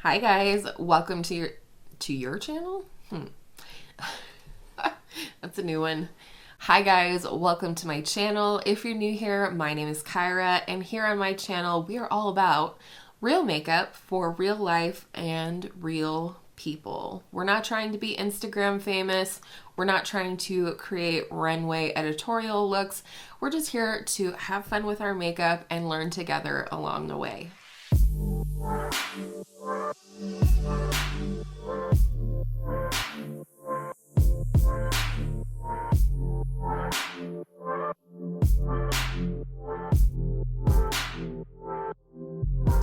Hi guys, welcome to your channel? That's a new one. Hi guys, welcome to my channel. If you're new here, my name is Kyra, and here on my channel we are all about real makeup for real life and real people. We're not trying to be Instagram famous. We're not trying to create runway editorial looks. We're just here to have fun with our makeup and learn together along the way.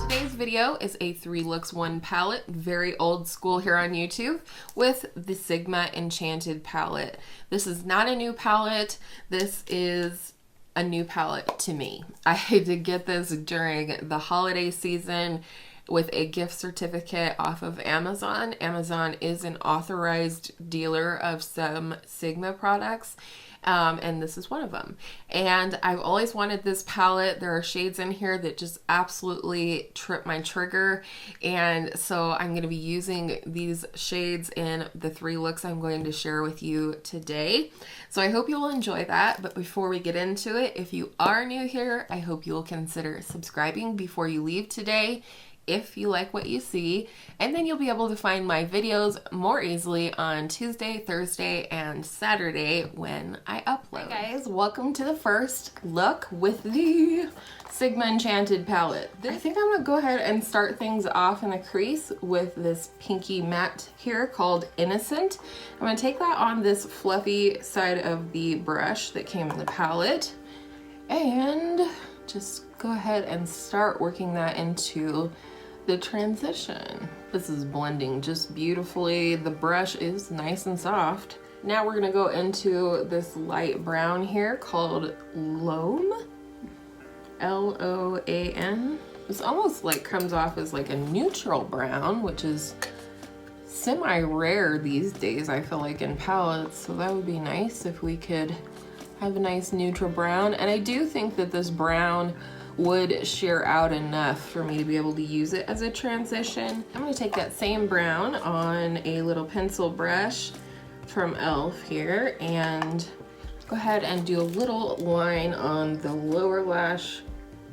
Today's video is a 3 looks 1 palette, very old school here on YouTube, with the Sigma Enchanted palette. This is not a new palette, this is a new palette to me. I had to get this during the holiday season with a gift certificate off of Amazon. Amazon is an authorized dealer of some Sigma products. And this is one of them. And I've always wanted this palette. There are shades in here that just absolutely trip my trigger. And so I'm going to be using these shades in the 3 looks I'm going to share with you today. So I hope you will enjoy that. But before we get into it, if you are new here, I hope you will consider subscribing before you leave today, if you like what you see, and then you'll be able to find my videos more easily on Tuesday, Thursday, and Saturday when I upload. Hey guys, welcome to the first look with the Sigma Enchanted palette. I think I'm gonna go ahead and start things off in the crease with this pinky matte here called Innocent. I'm gonna take that on this fluffy side of the brush that came in the palette and just go ahead and start working that into the transition. This is blending just beautifully. The brush is nice and soft. Now we're gonna go into this light brown here called Loam, L-O-A-M. This almost like comes off as like a neutral brown, which is semi-rare these days, I feel like, in palettes. So that would be nice if we could have a nice neutral brown. And I do think that this brown would sheer out enough for me to be able to use it as a transition. I'm gonna take that same brown on a little pencil brush from e.l.f. here and go ahead and do a little line on the lower lash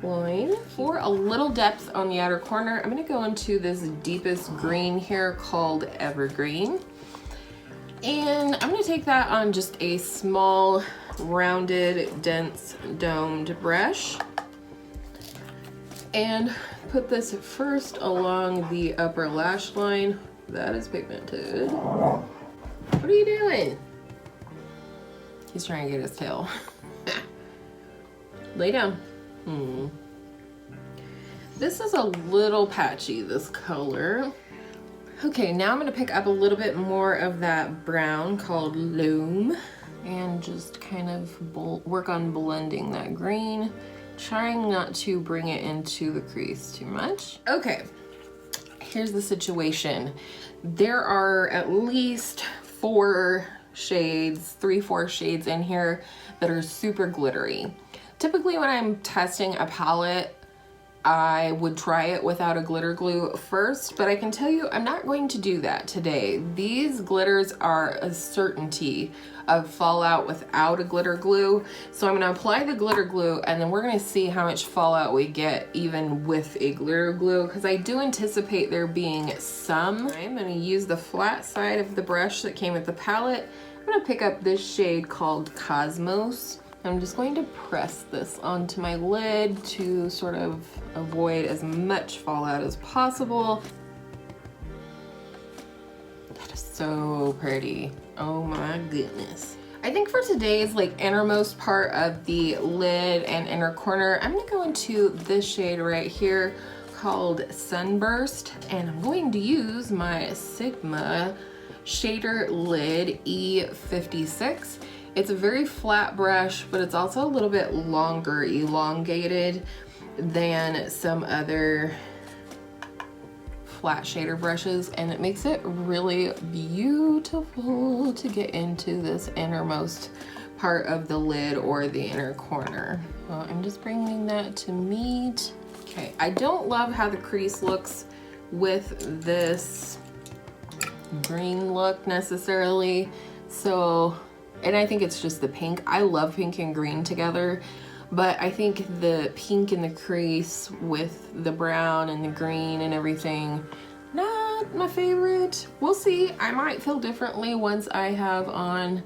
line. For a little depth on the outer corner, I'm gonna go into this deepest green here called Evergreen. And I'm gonna take that on just a small, rounded, dense, domed brush and put this first along the upper lash line. That is pigmented. What are you doing? He's trying to get his tail. Lay down. This is a little patchy, this color. Okay, now I'm gonna pick up a little bit more of that brown called Loam and just kind of work on blending that green, trying not to bring it into the crease too much. Okay, here's the situation. There are at least 4 shades, 3-4 shades in here that are super glittery. Typically when I'm testing a palette, I would try it without a glitter glue first, but I can tell you I'm not going to do that today. These glitters are a certainty of fallout without a glitter glue. So I'm gonna apply the glitter glue and then we're gonna see how much fallout we get even with a glitter glue, because I do anticipate there being some. I'm gonna use the flat side of the brush that came with the palette. I'm gonna pick up this shade called Cosmos. I'm just going to press this onto my lid to sort of avoid as much fallout as possible. That is so pretty. Oh my goodness. I think for today's like innermost part of the lid and inner corner, I'm gonna go into this shade right here called Sunburst, and I'm going to use my Sigma shader lid E56. It's a very flat brush, but it's also a little bit longer, elongated than some other flat shader brushes, and it makes it really beautiful to get into this innermost part of the lid or the inner corner. Well, I'm just bringing that to meet. Okay, I don't love how the crease looks with this green look necessarily. So, and I think it's just the pink. I love pink and green together, but I think the pink in the crease with the brown and the green and everything, not my favorite. We'll see. I might feel differently once I have on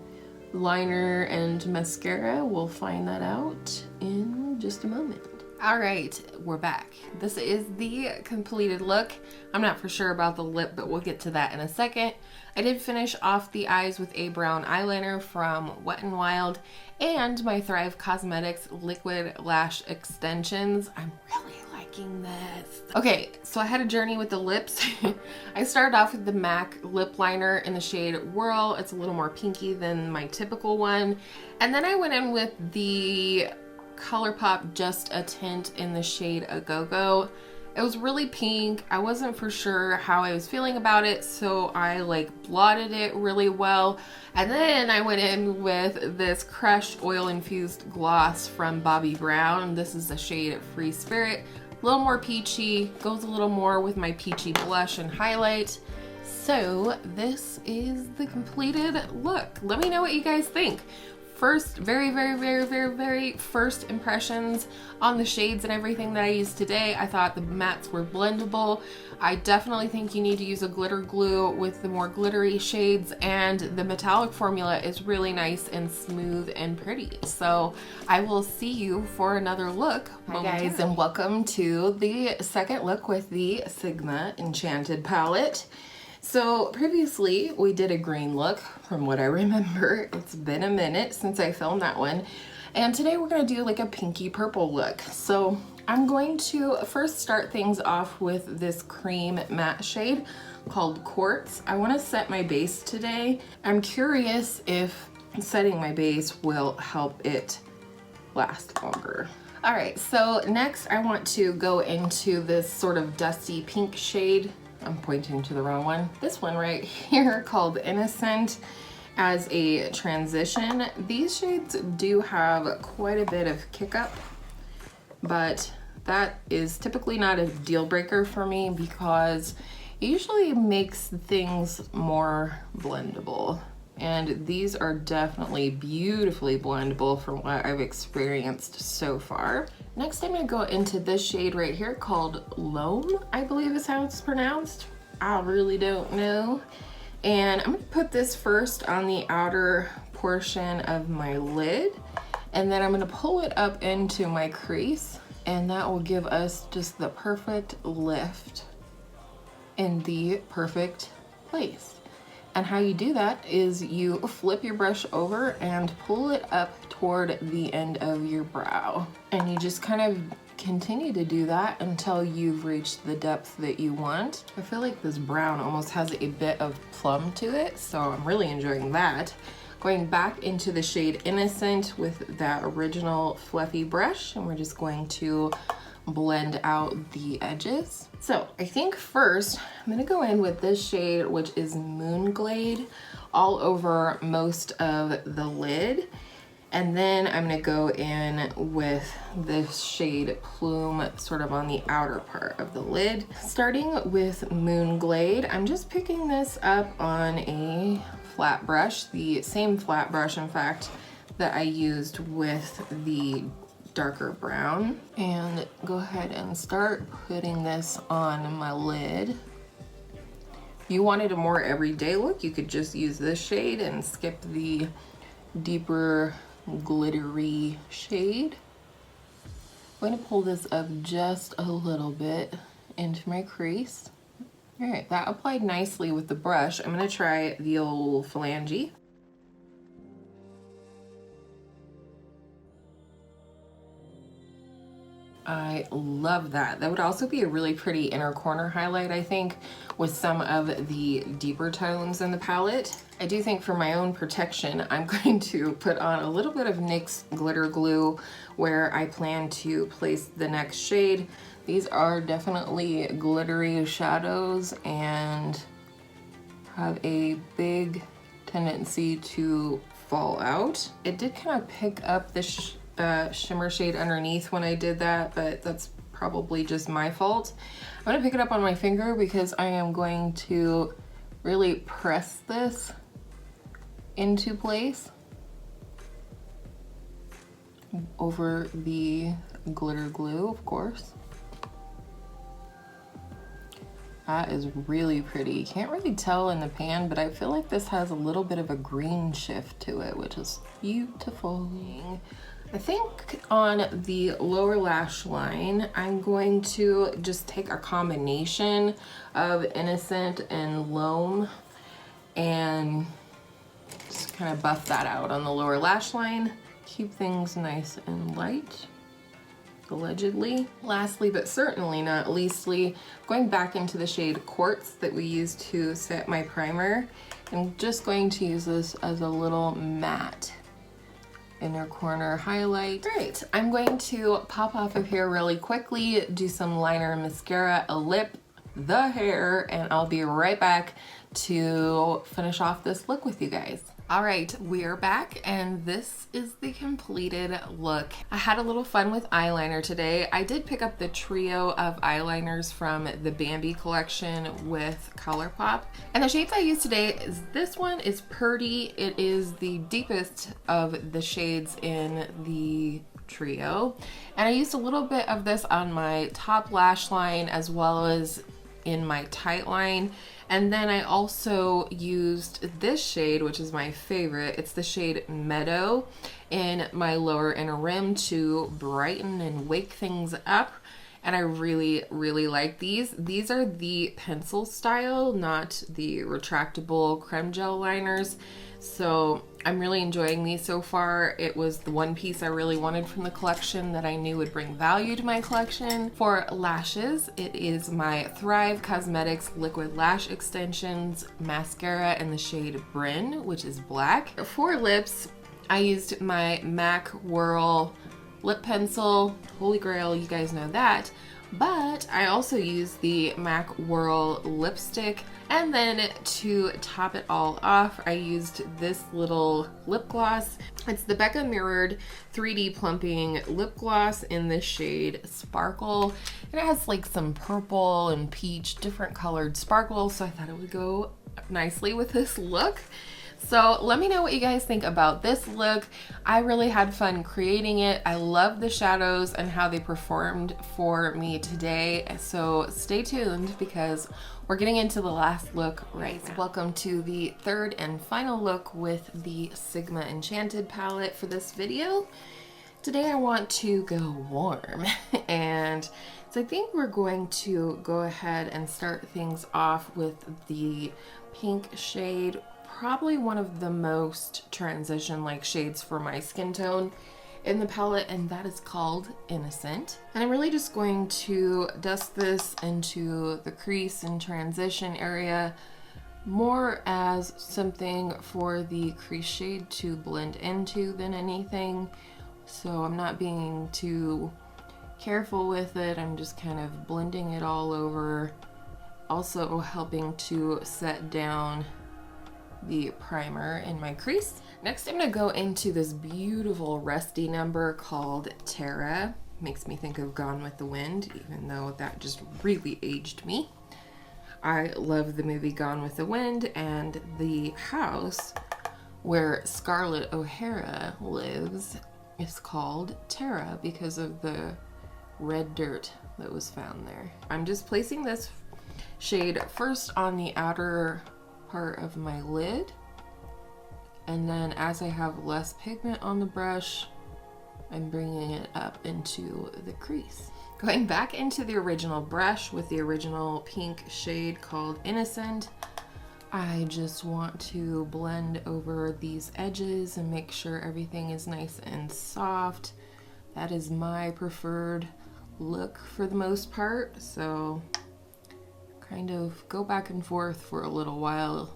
liner and mascara. We'll find that out in just a moment. All right, we're back. This is the completed look. I'm not for sure about the lip, but we'll get to that in a second. I did finish off the eyes with a brown eyeliner from Wet n Wild and my Thrive Cosmetics liquid lash extensions. I'm really liking this. Okay, so I had a journey with the lips. I started off with the MAC lip liner in the shade Whirl. It's a little more pinky than my typical one. And then I went in with the ColourPop Just a Tint in the shade A Go-Go. It was really pink. I wasn't for sure how I was feeling about it, so I like blotted it really well. And then I went in with this crushed oil infused gloss from Bobbi Brown. This is the shade Free Spirit. A little more peachy, goes a little more with my peachy blush and highlight. So this is the completed look. Let me know what you guys think. First, very first impressions on the shades and everything that I used today. I thought the mattes were blendable. I definitely think you need to use a glitter glue with the more glittery shades, and the metallic formula is really nice and smooth and pretty. So I will see you for another look. Hi guys, and welcome to the second look with the Sigma Enchanted palette. So previously we did a green look from what I remember. It's been a minute since I filmed that one. And today we're gonna do like a pinky purple look. So I'm going to first start things off with this cream matte shade called Quartz. I wanna set my base today. I'm curious if setting my base will help it last longer. All right, so next I want to go into this sort of dusty pink shade. I'm pointing to the wrong one. This one right here called Innocent as a transition. These shades do have quite a bit of kick up, but that is typically not a deal breaker for me because it usually makes things more blendable. And these are definitely beautifully blendable from what I've experienced so far. Next, I'm gonna go into this shade right here called Loam, I believe is how it's pronounced. I really don't know. And I'm gonna put this first on the outer portion of my lid, and then I'm gonna pull it up into my crease, and that will give us just the perfect lift in the perfect place. And how you do that is you flip your brush over and pull it up toward the end of your brow. And you just kind of continue to do that until you've reached the depth that you want. I feel like this brown almost has a bit of plum to it, so I'm really enjoying that. Going back into the shade Innocent with that original fluffy brush, and we're just going to blend out the edges. So I think first I'm gonna go in with this shade, which is Moonglade, all over most of the lid. And then I'm gonna go in with this shade Plume, sort of on the outer part of the lid. Starting with Moonglade, I'm just picking this up on a flat brush, the same flat brush, in fact, that I used with the darker brown, and go ahead and start putting this on my lid. If you wanted a more everyday look, you could just use this shade and skip the deeper glittery shade. I'm going to pull this up just a little bit into my crease. All right, that applied nicely with the brush. I'm going to try the old phalange. I love that. That would also be a really pretty inner corner highlight, I think, with some of the deeper tones in the palette. I do think for my own protection, I'm going to put on a little bit of NYX glitter glue where I plan to place the next shade. These are definitely glittery shadows and have a big tendency to fall out. It did kind of pick up this shimmer shade underneath when I did that, but that's probably just my fault. I'm gonna pick it up on my finger because I am going to really press this into place over the glitter glue, of course. That is really pretty. You can't really tell in the pan, but I feel like this has a little bit of a green shift to it, which is beautiful. I think on the lower lash line, I'm going to just take a combination of Innocent and Loam and just kind of buff that out on the lower lash line. Keep things nice and light, allegedly. Lastly, but certainly not leastly, going back into the shade Quartz that we used to set my primer. I'm just going to use this as a little matte inner corner highlight. Great, I'm going to pop off of here really quickly, do some liner, mascara, a lip, the hair, and I'll be right back to finish off this look with you guys. All right, we're back and this is the completed look. I had a little fun with eyeliner today. I did pick up the trio of eyeliners from the Barbie collection with ColourPop. And the shades I used today is this one is Purdy. It is the deepest of the shades in the trio. And I used a little bit of this on my top lash line as well as in my tight line. And then I also used this shade, which is my favorite. It's the shade Meadow in my lower inner rim to brighten and wake things up. And I really, really like these. These are the pencil style, not the retractable creme gel liners. So I'm really enjoying these so far. It was the one piece I really wanted from the collection that I knew would bring value to my collection. For lashes, it is my Thrive Cosmetics Liquid Lash Extensions Mascara in the shade Bryn, which is black. For lips, I used my MAC Whirl lip pencil. Holy grail, you guys know that. But I also used the MAC Whirl lipstick. And then to top it all off, I used this little lip gloss. It's the Becca Mirrored 3D Plumping Lip Gloss in the shade Sparkle. And it has like some purple and peach, different colored sparkles. So I thought it would go nicely with this look. So let me know what you guys think about this look. I really had fun creating it. I love the shadows and how they performed for me today. So stay tuned because we're getting into the last look right now. Welcome to the third and final look with the Sigma Enchanted palette for this video. Today I want to go warm and so I think we're going to go ahead and start things off with the pink shade. Probably one of the most transition-like shades for my skin tone in the palette, and that is called Innocent. And I'm really just going to dust this into the crease and transition area more as something for the crease shade to blend into than anything. So I'm not being too careful with it. I'm just kind of blending it all over. Also helping to set down the primer in my crease. Next, I'm gonna go into this beautiful rusty number called Terra. Makes me think of Gone with the Wind, even though that just really aged me. I love the movie Gone with the Wind, and the house where Scarlett O'Hara lives is called Terra because of the red dirt that was found there. I'm just placing this shade first on the outer part of my lid, and then as I have less pigment on the brush, I'm bringing it up into the crease. Going back into the original brush with the original pink shade called Innocent, I just want to blend over these edges and make sure everything is nice and soft. That is my preferred look for the most part, so kind of go back and forth for a little while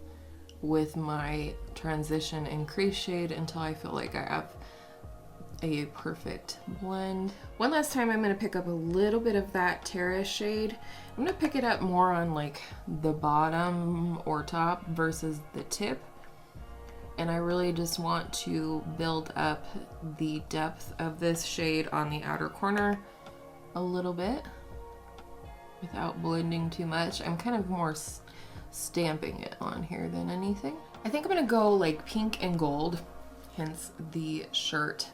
with my transition and crease shade until I feel like I have a perfect blend. One last time I'm going to pick up a little bit of that Terra shade. I'm going to pick it up more on like the bottom or top versus the tip. And I really just want to build up the depth of this shade on the outer corner a little bit without blending too much. I'm kind of more stamping it on here than anything. I think I'm gonna go like pink and gold, hence the shirt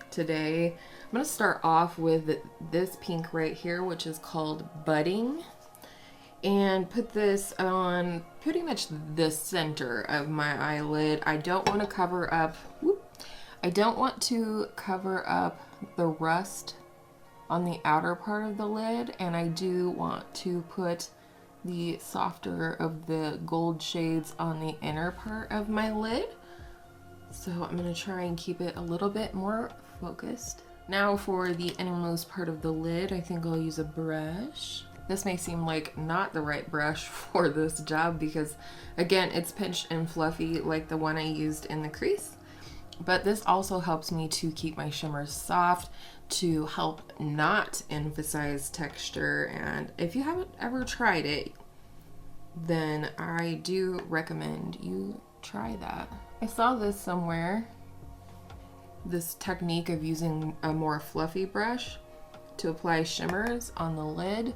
today. I'm gonna start off with this pink right here, which is called Budding, and put this on pretty much the center of my eyelid. I don't want to cover up, I don't want to cover up the rust on the outer part of the lid, and I do want to put the softer of the gold shades on the inner part of my lid. So I'm going to try and keep it a little bit more focused. Now for the innermost part of the lid, I think I'll use a brush. This may seem like not the right brush for this job because, again, it's pinched and fluffy like the one I used in the crease. But this also helps me to keep my shimmers soft, to help not emphasize texture. And if you haven't ever tried it, then I do recommend you try that. I saw this somewhere, this technique of using a more fluffy brush to apply shimmers on the lid,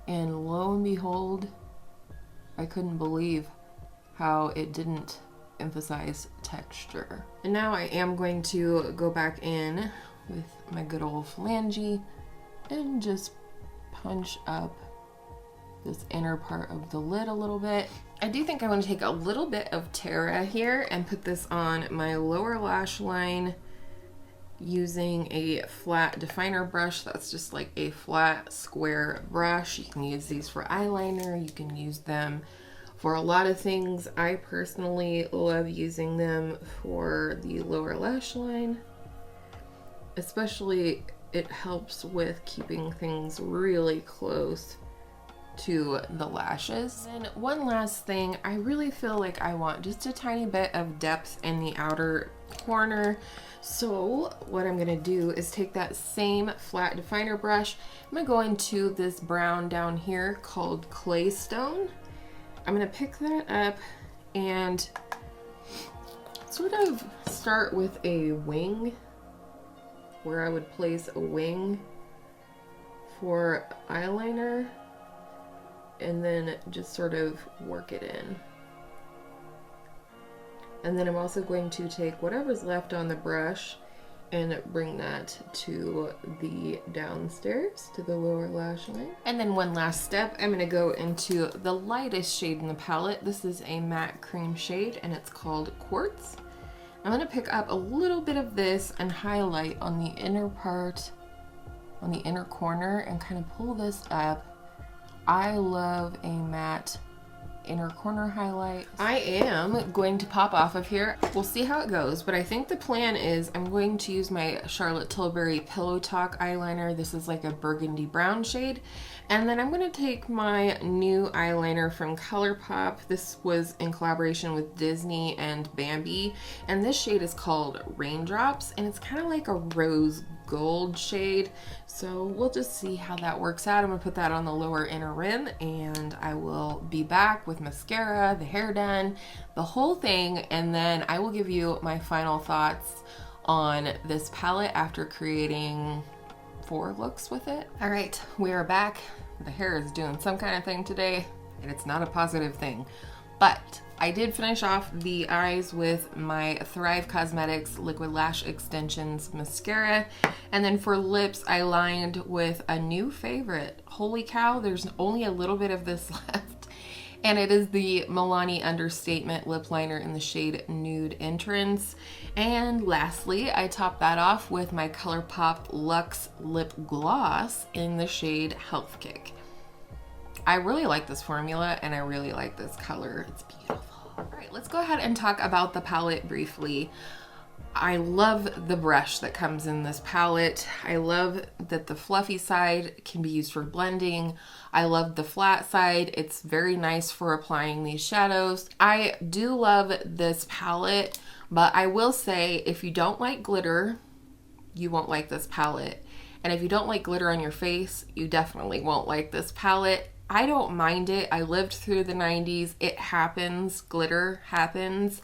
and lo and behold, I couldn't believe how it didn't emphasize texture. And now I am going to go back in with my good old phalange and just punch up this inner part of the lid a little bit. I do think I want to take a little bit of Terra here and put this on my lower lash line using a flat definer brush. That's just like a flat square brush. You can use these for eyeliner, you can use them for a lot of things. I personally love using them for the lower lash line. Especially, it helps with keeping things really close to the lashes. And one last thing, I really feel like I want just a tiny bit of depth in the outer corner. So what I'm gonna do is take that same flat definer brush. I'm gonna go into this brown down here called Claystone. I'm gonna pick that up and sort of start with a wing, where I would place a wing for eyeliner, and then just sort of work it in. And then I'm also going to take whatever's left on the brush and bring that to the downstairs, to the lower lash line. And then one last step, I'm gonna go into the lightest shade in the palette. This is a matte cream shade and it's called Quartz. I'm gonna pick up a little bit of this and highlight on the inner part, on the inner corner, and kind of pull this up. I love a matte inner corner highlight. I am going to pop off of here. We'll see how it goes, but I think the plan is I'm going to use my Charlotte Tilbury Pillow Talk eyeliner. This is like a burgundy brown shade. And then I'm gonna take my new eyeliner from ColourPop. This was in collaboration with Disney and Bambi. And this shade is called Raindrops, and it's kind of like a rose gold shade. So we'll just see how that works out. I'm gonna put that on the lower inner rim, and I will be back with mascara, the hair done, the whole thing, and then I will give you my final thoughts on this palette after creating 4 looks with it. All right, we are back. The hair is doing some kind of thing today, and it's not a positive thing, but I did finish off the eyes with my Thrive Cosmetics Liquid Lash Extensions mascara. And then for lips, I lined with a new favorite. Holy cow, there's only a little bit of this left. And it is the Milani Understatement lip liner in the shade Nude Entrance. And lastly, I topped that off with my ColourPop Luxe Lip Gloss in the shade Health Kick. I really like this formula and I really like this color. It's beautiful. All right, let's go ahead and talk about the palette briefly. I love the brush that comes in this palette. I love that the fluffy side can be used for blending. I love the flat side. It's very nice for applying these shadows. I do love this palette, but I will say if you don't like glitter, you won't like this palette. And if you don't like glitter on your face, you definitely won't like this palette. I don't mind it. I lived through the 90s. It happens. Glitter happens.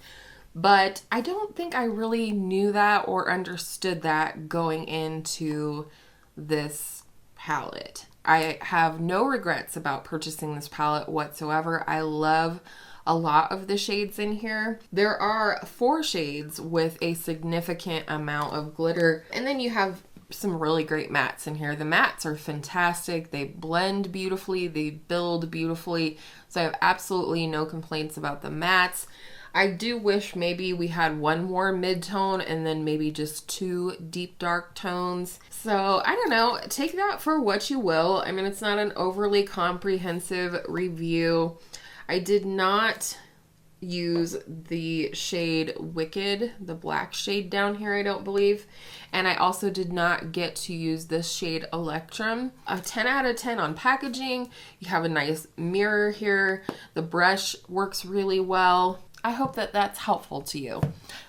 But I don't think I really knew that or understood that going into this palette. I have no regrets about purchasing this palette whatsoever. I love a lot of the shades in here. There are 4 shades with a significant amount of glitter, and then you have some really great mattes in here. The mattes are fantastic. They blend beautifully, they build beautifully, so I have absolutely no complaints about the mattes. I do wish maybe we had one more mid-tone and then maybe just 2 deep dark tones. So I don't know, take that for what you will. I mean, it's not an overly comprehensive review. I did not use the shade Wicked, the black shade down here, I don't believe. And I also did not get to use this shade Electrum. A 10 out of 10 on packaging. You have a nice mirror here. The brush works really well. I hope that that's helpful to you.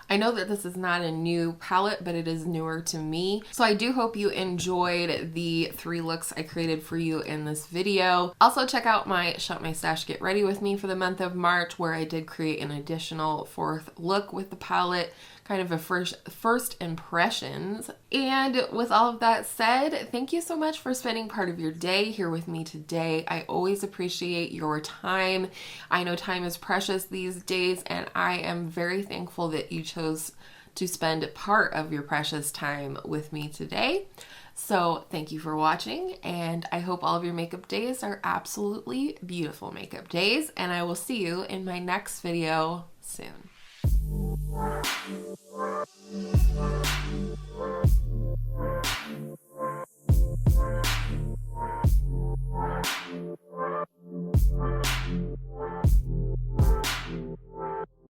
I know that this is not a new palette, but it is newer to me. So I do hope you enjoyed the 3 looks I created for you in this video. Also check out my Shop My Stash Get Ready With Me for the month of March, where I did create an additional 4th look with the palette, kind of a first impressions. And with all of that said, thank you so much for spending part of your day here with me today. I always appreciate your time. I know time is precious these days, and I am very thankful that you chose to spend part of your precious time with me today. So thank you for watching, and I hope all of your makeup days are absolutely beautiful makeup days, and I will see you in my next video soon.